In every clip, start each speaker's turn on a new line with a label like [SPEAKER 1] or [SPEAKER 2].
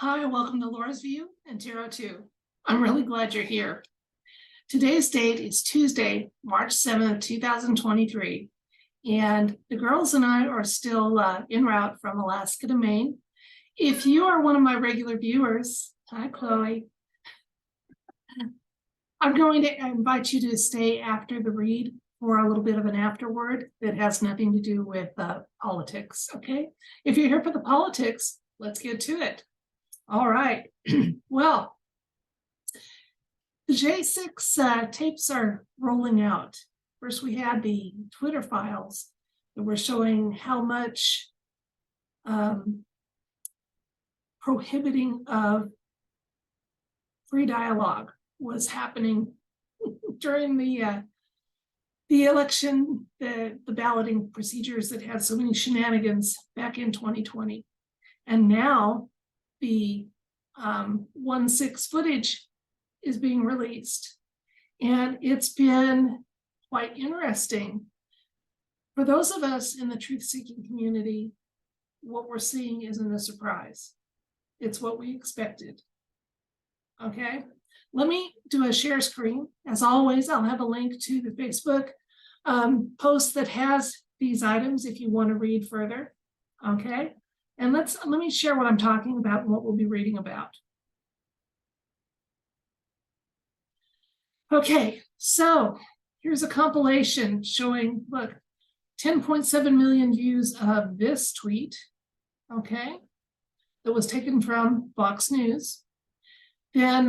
[SPEAKER 1] Hi, welcome to Laura's View and Tarot 2. I'm really glad you're here. Today's date is Tuesday, March 7th, 2023, and the girls and I are still en route from Alaska to Maine. If you are one of my regular viewers, hi Chloe, I'm going to invite you to stay after the read for a little bit of an afterword that has nothing to do with politics, okay? If you're here for the politics, let's get to it. All right, well, the J6 tapes are rolling out. First, we had the Twitter files that were showing how much prohibiting of free dialogue was happening during the election, the balloting procedures that had so many shenanigans back in 2020. And now the 1/6 footage is being released. And it's been quite interesting. For those of us in the truth-seeking community, what we're seeing isn't a surprise. It's what we expected. Okay, let me do a share screen. As always, I'll have a link to the Facebook post that has these items if you want to read further. Okay, and let me share what I'm talking about and what we'll be reading about. Okay, so here's a compilation showing, look, 10.7 million views of this tweet, okay, that was taken from Fox News. Then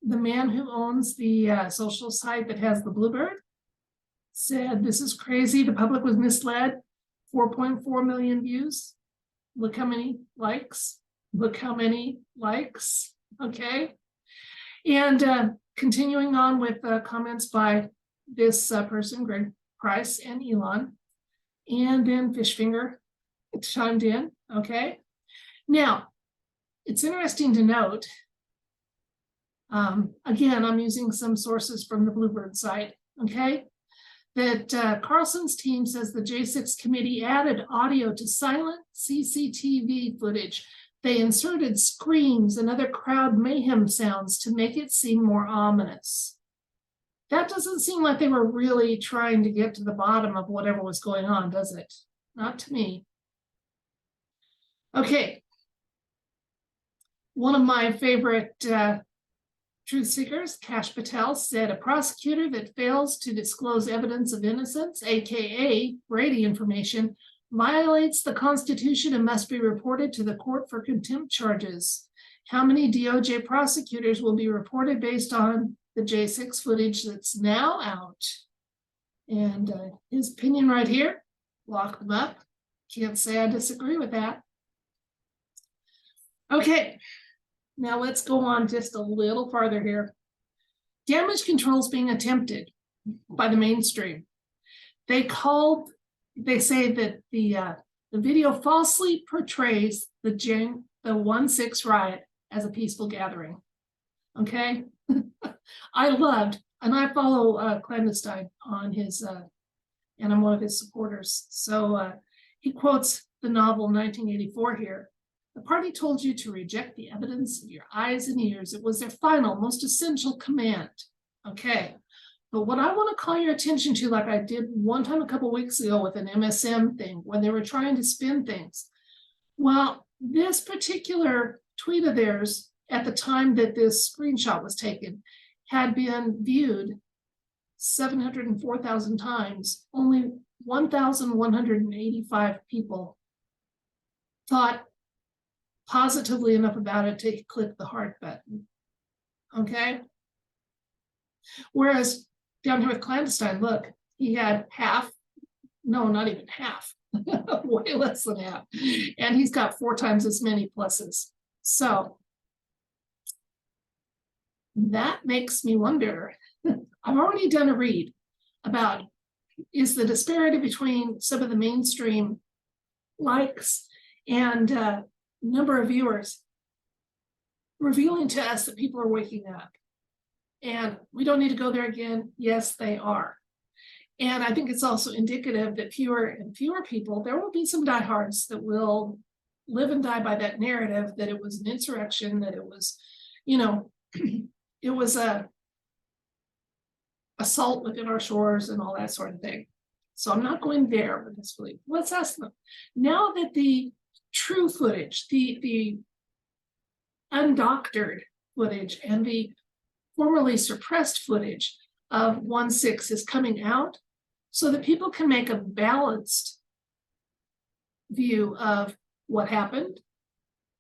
[SPEAKER 1] the man who owns the social site that has the Bluebird said, this is crazy, the public was misled, 4.4 million views. Look how many likes, look how many likes, okay? And continuing on with comments by this person, Greg Price and Elon, and then Fishfinger chimed in, okay? Now, it's interesting to note, again, I'm using some sources from the Bluebird site, okay? That Carlson's team says the J6 committee added audio to silent CCTV footage. They inserted screams and other crowd mayhem sounds to make it seem more ominous. That doesn't seem like they were really trying to get to the bottom of whatever was going on, does it? Not to me. Okay. One of my favorite truth seekers, Kash Patel, said a prosecutor that fails to disclose evidence of innocence, aka Brady information, violates the Constitution and must be reported to the court for contempt charges. How many DOJ prosecutors will be reported based on the J6 footage that's now out? And his opinion right here, lock them up. Can't say I disagree with that. Okay, now let's go on just a little farther here. Damage control is being attempted by the mainstream. They say that the video falsely portrays the 1/6 riot as a peaceful gathering. Okay, I loved, and I follow Clandestine on his, and I'm one of his supporters. So he quotes the novel 1984 here. The party told you to reject the evidence of your eyes and ears. It was their final, most essential command. Okay. But what I want to call your attention to, like I did one time a couple of weeks ago with an MSM thing, when they were trying to spin things. Well, this particular tweet of theirs, at the time that this screenshot was taken, had been viewed 704,000 times. Only 1,185 people thought positively enough about it to click the heart button. Okay? Whereas down here with Clandestine, look, he had half, no, not even half, way less than half. And he's got 4 times as many pluses. So that makes me wonder. I've already done a read about, is the disparity between some of the mainstream likes and number of viewers revealing to us that people are waking up. And we don't need to go there again. Yes, they are. And I think it's also indicative that fewer and fewer people, there will be some diehards that will live and die by that narrative that it was an insurrection, that it was, you know, it was a assault within our shores and all that sort of thing. So I'm not going there with this belief. Let's ask them. Now that the true footage, the undoctored footage and the formerly suppressed footage of 1/6 is coming out, so that people can make a balanced view of what happened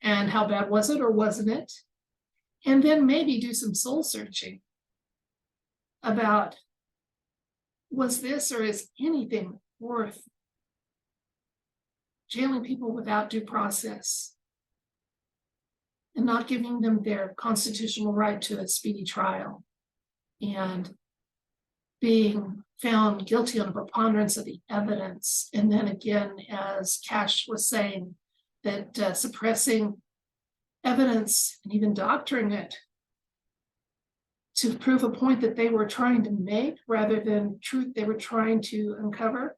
[SPEAKER 1] and how bad was it or wasn't it, and then maybe do some soul searching about, was this or is anything worth jailing people without due process and not giving them their constitutional right to a speedy trial and being found guilty on a preponderance of the evidence. And then again, as Cash was saying, that suppressing evidence and even doctoring it to prove a point that they were trying to make rather than truth they were trying to uncover.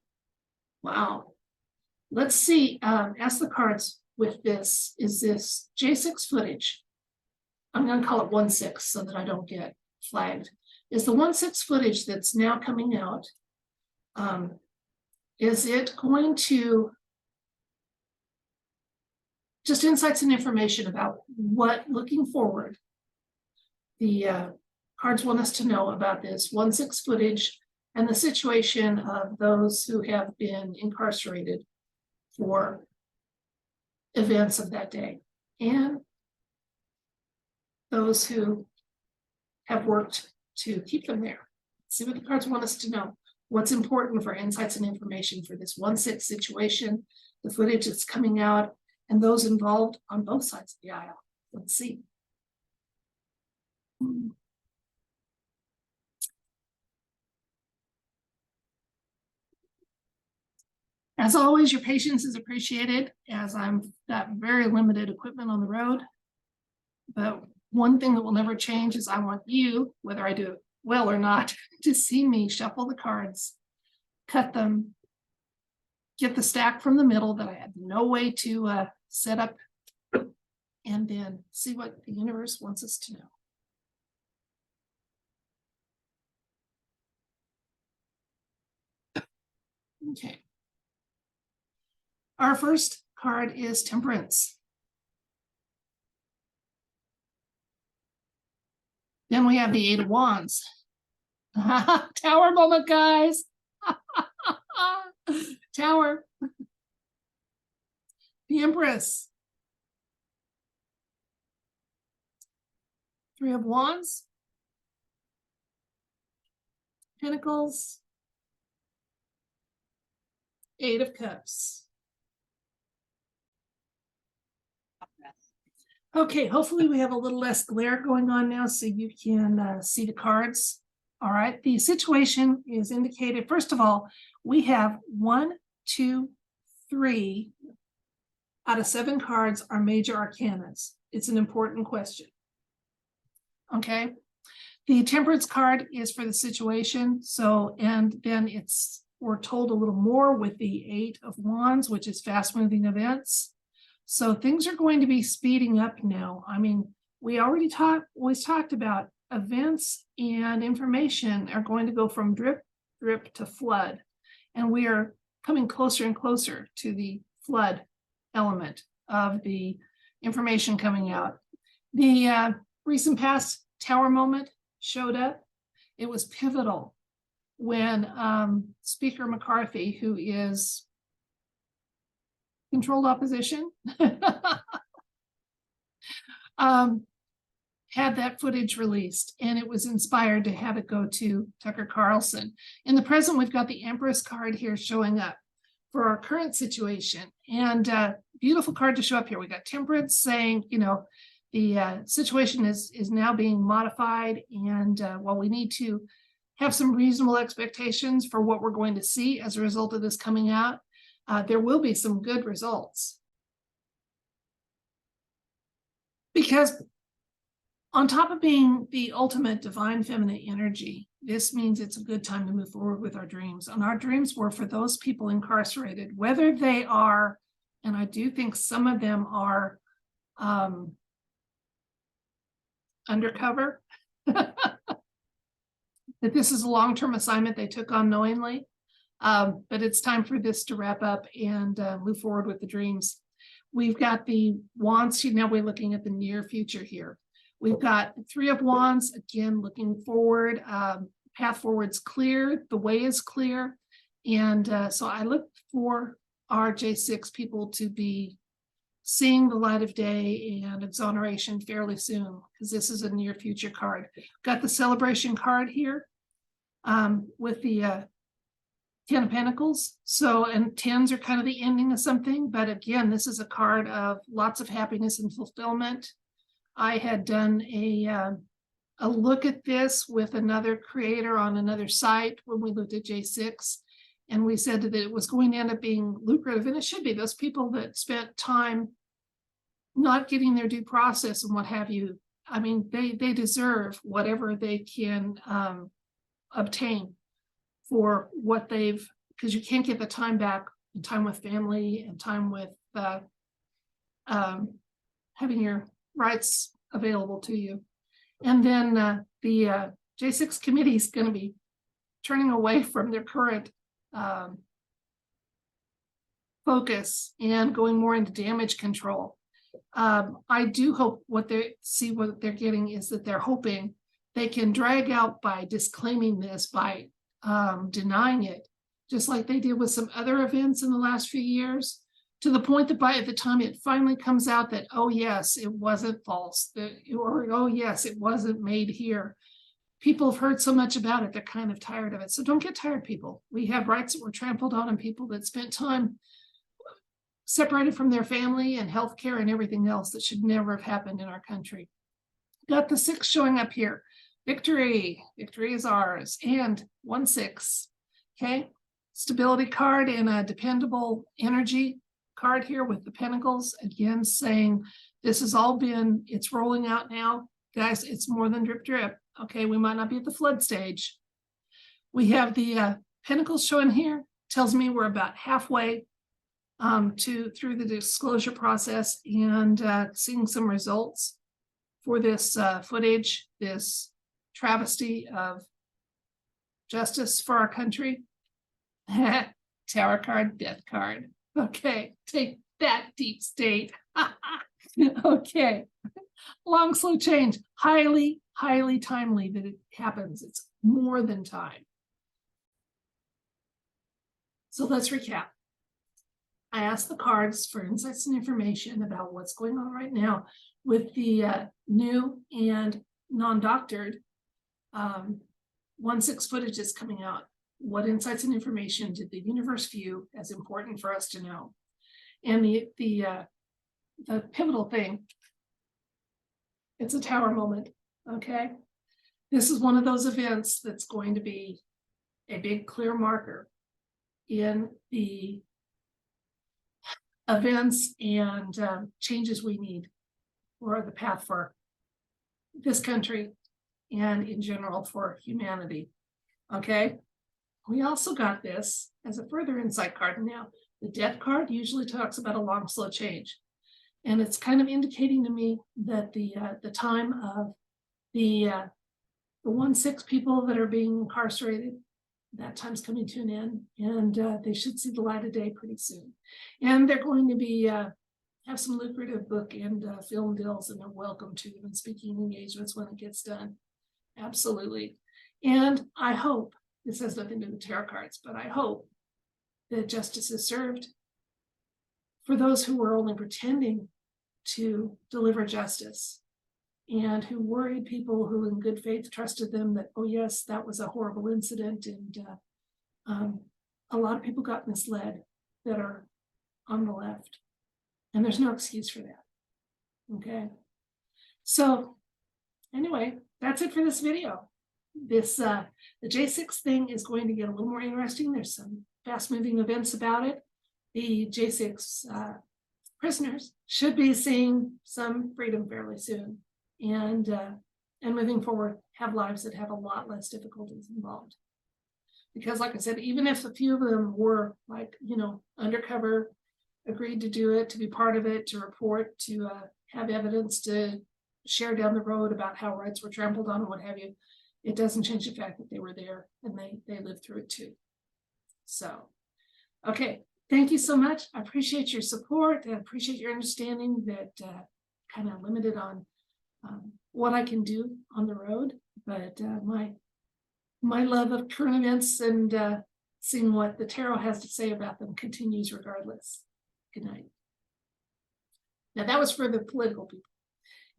[SPEAKER 1] Wow. Let's see, ask the cards with this. Is this J6 footage? I'm going to call it 1/6 so that I don't get flagged. Is the 1/6 footage that's now coming out, is it going to just insights and information about what, looking forward, the cards want us to know about this 1/6 footage and the situation of those who have been incarcerated for events of that day and those who have worked to keep them there. See what the cards want us to know. What's important for insights and information for this 1/6 situation, the footage that's coming out, and those involved on both sides of the aisle. Let's see. As always, your patience is appreciated, as I've got very limited equipment on the road. But one thing that will never change is I want you, whether I do it well or not, to see me shuffle the cards, cut them, get the stack from the middle that I had no way to set up, and then see what the universe wants us to know. Okay. Our first card is Temperance. Then we have the 8 of Wands. Tower moment, guys. Tower. The Empress. 3 of Wands. Pentacles. 8 of Cups. Okay, hopefully we have a little less glare going on now so you can see the cards. All right, the situation is indicated. First of all, we have 1, 2, 3 out of 7 cards are major arcanas. It's an important question. Okay, the Temperance card is for the situation. So, and then we're told a little more with the 8 of Wands, which is fast moving events. So things are going to be speeding up now. I mean, we always talked about events and information are going to go from drip, drip to flood. And we are coming closer and closer to the flood element of the information coming out. The recent past Tower moment showed up. It was pivotal when Speaker McCarthy, who is controlled opposition, had that footage released, and it was inspired to have it go to Tucker Carlson. In the present, we've got the Empress card here showing up for our current situation, and beautiful card to show up here. We got Temperance saying, you know, the situation is now being modified, and while we need to have some reasonable expectations for what we're going to see as a result of this coming out, there will be some good results. Because on top of being the ultimate divine feminine energy, this means it's a good time to move forward with our dreams. And our dreams were for those people incarcerated, whether they are And I do think some of them are undercover. That this is a long-term assignment they took on knowingly. But it's time for this to wrap up and move forward with the dreams. We've got the wands. Now we're looking at the near future here. We've got 3 of Wands, again, looking forward. Path forward's clear, the way is clear. And so I look for our J6 people to be seeing the light of day and exoneration fairly soon, because this is a near future card. Got the celebration card here with the 10 of Pentacles. So, and 10s are kind of the ending of something, but again, this is a card of lots of happiness and fulfillment. I had done a look at this with another creator on another site when we looked at J6, and we said that it was going to end up being lucrative, and it should be. Those people that spent time not getting their due process and what have you, I mean, they deserve whatever they can obtain for what they've, because you can't get the time back, and time with family and time with having your rights available to you. And then the J6 committee is going to be turning away from their current focus and going more into damage control. I do hope what they're getting is that they're hoping they can drag out by disclaiming this, by denying it, just like they did with some other events in the last few years, to the point that by the time it finally comes out that, oh yes, it wasn't false, or oh yes, it wasn't made here. People have heard so much about it, they're kind of tired of it. So don't get tired, people. We have rights that were trampled on, and people that spent time separated from their family and healthcare and everything else that should never have happened in our country. Got the 6 showing up here. Victory is ours. And 1-6. Okay, stability card and a dependable energy card here with the Pentacles, again saying this has all been, it's rolling out now, guys. It's more than drip drip. Okay, we might not be at the flood stage. We have the Pentacles showing here, tells me we're about halfway through the disclosure process, and seeing some results for this footage, this travesty of justice for our country. Tower card, death card. Okay, take that, deep state. Okay, long, slow change. Highly, highly timely that it happens. It's more than time. So let's recap. I asked the cards for insights and information about what's going on right now with the new and non-doctored 1-6 footages coming out. What insights and information did the universe view as important for us to know? And the pivotal thing, it's a tower moment, okay? This is one of those events that's going to be a big clear marker in the events and changes we need for the path for this country and in general for humanity, okay? We also got this as a further insight card. Now, the death card usually talks about a long, slow change. And it's kind of indicating to me that the time of the 1-6 people that are being incarcerated, that time's coming to an end, and they should see the light of day pretty soon. And they're going to be have some lucrative book and film deals, and they're welcome to them, and speaking engagements when it gets done. Absolutely. And I hope, this has nothing to do with tarot cards, but I hope that justice is served for those who were only pretending to deliver justice, and who worried people who in good faith trusted them that, oh yes, that was a horrible incident. And a lot of people got misled that are on the left, and there's no excuse for that. Okay, so anyway, that's it for this video. This the J6 thing is going to get a little more interesting. There's some fast moving events about it. The J6 prisoners should be seeing some freedom fairly soon, and moving forward, have lives that have a lot less difficulties involved. Because like I said, even if a few of them were like, you know, undercover agreed to do it, to be part of it, to report, to have evidence to share down the road about how rights were trampled on and what have you. It doesn't change the fact that they were there and they lived through it too. So, okay, thank you so much. I appreciate your support. I appreciate your understanding that kind of limited on what I can do on the road, but my love of current events and seeing what the tarot has to say about them continues regardless. Good night. Now that was for the political people.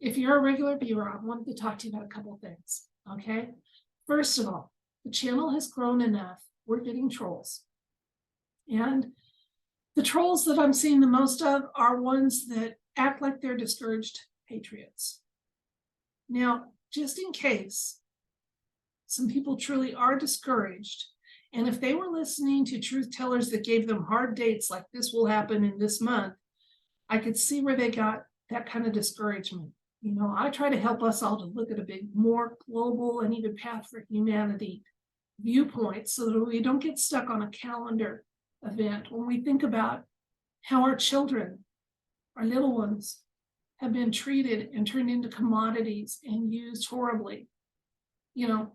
[SPEAKER 1] If you're a regular viewer, I wanted to talk to you about a couple of things, okay? First of all, the channel has grown enough. We're getting trolls. And the trolls that I'm seeing the most of are ones that act like they're discouraged patriots. Now, just in case some people truly are discouraged, and if they were listening to truth tellers that gave them hard dates like this will happen in this month, I could see where they got that kind of discouragement. You know, I try to help us all to look at a big, more global and even path for humanity viewpoint so that we don't get stuck on a calendar event when we think about how our children, our little ones, have been treated and turned into commodities and used horribly. You know,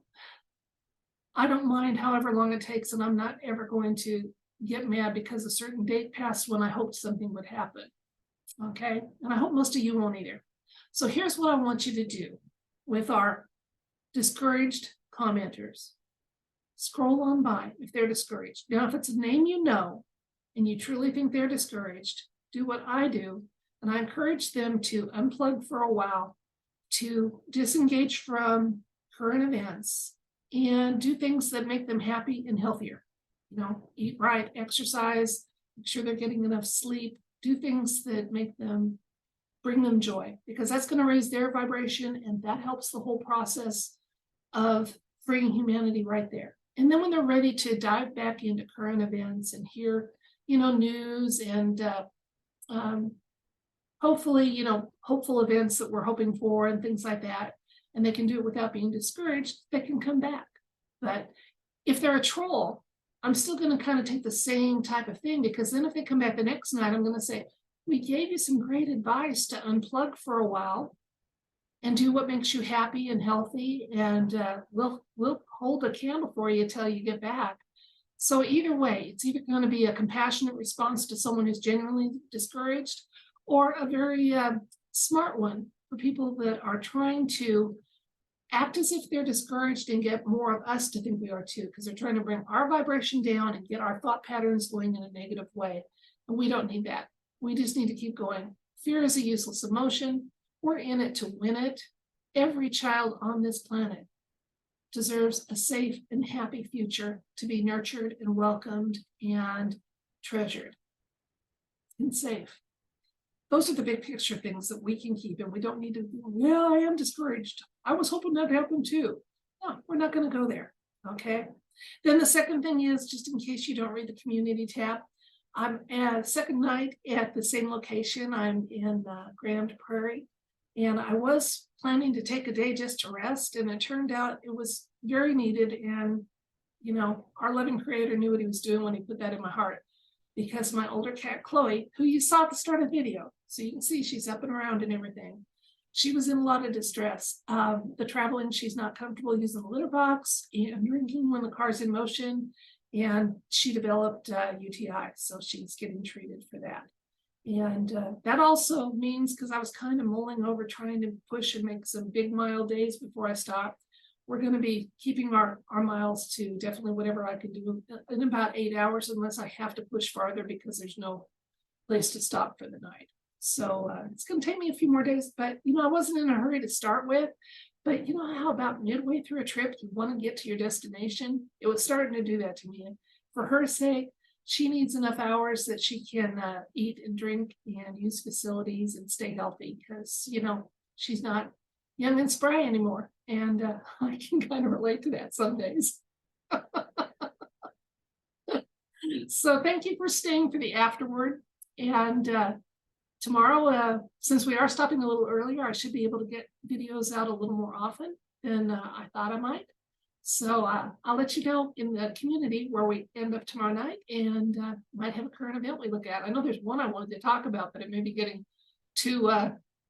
[SPEAKER 1] I don't mind however long it takes, and I'm not ever going to get mad because a certain date passed when I hoped something would happen. Okay, and I hope most of you won't either. So here's what I want you to do with our discouraged commenters. Scroll on by if they're discouraged. Now, if it's a name you know and you truly think they're discouraged, do what I do, and I encourage them to unplug for a while, to disengage from current events, and do things that make them happy and healthier. You know, eat right, exercise, make sure they're getting enough sleep, do things that make them, bring them joy, because that's going to raise their vibration, and that helps the whole process of freeing humanity right there. And then when they're ready to dive back into current events and hear, you know, news and hopefully, you know, hopeful events that we're hoping for and things like that, and they can do it without being discouraged, they can come back. But if they're a troll, I'm still going to kind of take the same type of thing, because then if they come back the next night, I'm going to say, we gave you some great advice to unplug for a while and do what makes you happy and healthy, and we'll hold a candle for you till you get back. So either way, it's either going to be a compassionate response to someone who's genuinely discouraged, or a very smart one for people that are trying to act as if they're discouraged and get more of us to think we are too, because they're trying to bring our vibration down and get our thought patterns going in a negative way. And we don't need that. We just need to keep going. Fear is a useless emotion. We're in it to win it. Every child on this planet deserves a safe and happy future, to be nurtured and welcomed and treasured and safe. Those are the big picture things that we can keep, and we don't need to, yeah, I am discouraged. I was hoping that happened too. No, we're not going to go there, okay? Then the second thing is, just in case you don't read the community tab, I'm at second night at the same location. I'm in Grand Prairie, and I was planning to take a day just to rest, and it turned out it was very needed. And, you know, our loving creator knew what he was doing when he put that in my heart, because my older cat, Chloe, who you saw at the start of the video, so you can see she's up and around and everything, she was in a lot of distress. The traveling, she's not comfortable using the litter box and drinking when the car's in motion, and she developed UTI, so she's getting treated for that. And that also means, because I was kind of mulling over trying to push and make some big mile days before I stop, we're going to be keeping our miles to definitely whatever I can do in about 8 hours, unless I have to push farther because there's no place to stop for the night. So it's going to take me a few more days, but, you know, I wasn't in a hurry to start with. But you know how about midway through a trip, you want to get to your destination? It was starting to do that to me. And for her sake, she needs enough hours that she can eat and drink and use facilities and stay healthy, because, you know, she's not young and spry anymore. And I can kind of relate to that some days. So thank you for staying for the afterword. And tomorrow, since we are stopping a little earlier, I should be able to get videos out a little more often than I thought I might. So I'll let you know in the community where we end up tomorrow night, and might have a current event we look at. I know there's one I wanted to talk about, but it may be getting too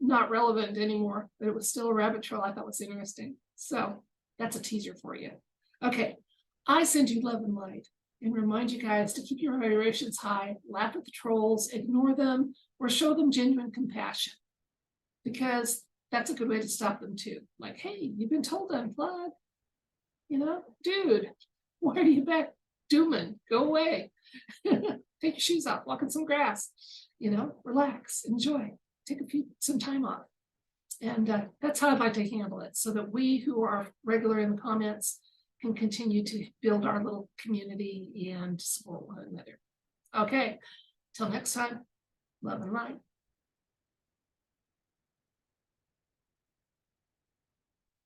[SPEAKER 1] not relevant anymore, but it was still a rabbit trail I thought was interesting. So that's a teaser for you. Okay, I send you love and light and remind you guys to keep your vibrations high, laugh at the trolls, ignore them, or show them genuine compassion, because that's a good way to stop them too. Like, hey, you've been told to unplug. You know, dude, why are you back dooming? Go away. Take your shoes off, walk in some grass, you know, relax, enjoy, take some time off. And that's how I'd like to handle it, so that we who are regular in the comments can continue to build our little community and support one another. Okay, till next time, love and light.